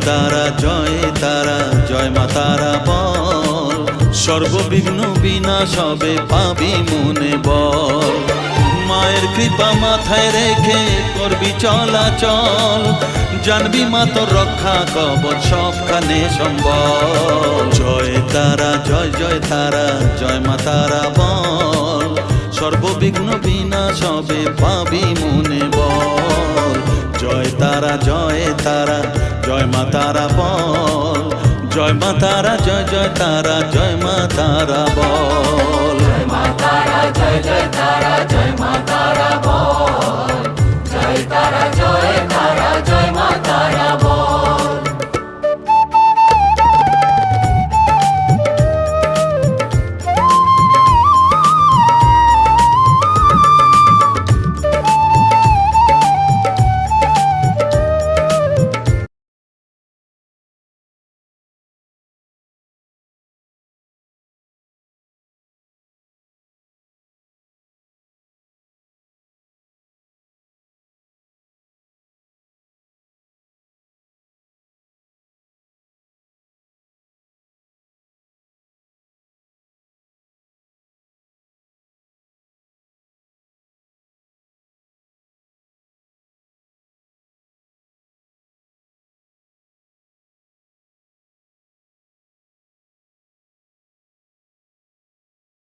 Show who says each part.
Speaker 1: তারা জয় তারা জয় মা তারা বল, সর্ববিঘ্ন বিনাশ হবে পাবি মনে বল। মায়ের কৃপা মাথায় রেখে করবি চলাচল, জানবি মা তোর রক্ষা কবচ সবখানে সম্বল। জয় তারা জয় জয় তারা জয় মা তারা বল, সর্ববিঘ্ন বিনাশ হবে পাবি মনে বল। জয় তারা জয় তারা জয় মা তারা বল, জয় মা তারা জয় জয় তারা জয় মা তারা বল।
Speaker 2: জয় মা তারা জয় জয় তারা জয় মা তারা বল, জয় তারা জয় তারা জয় মা তারা বল।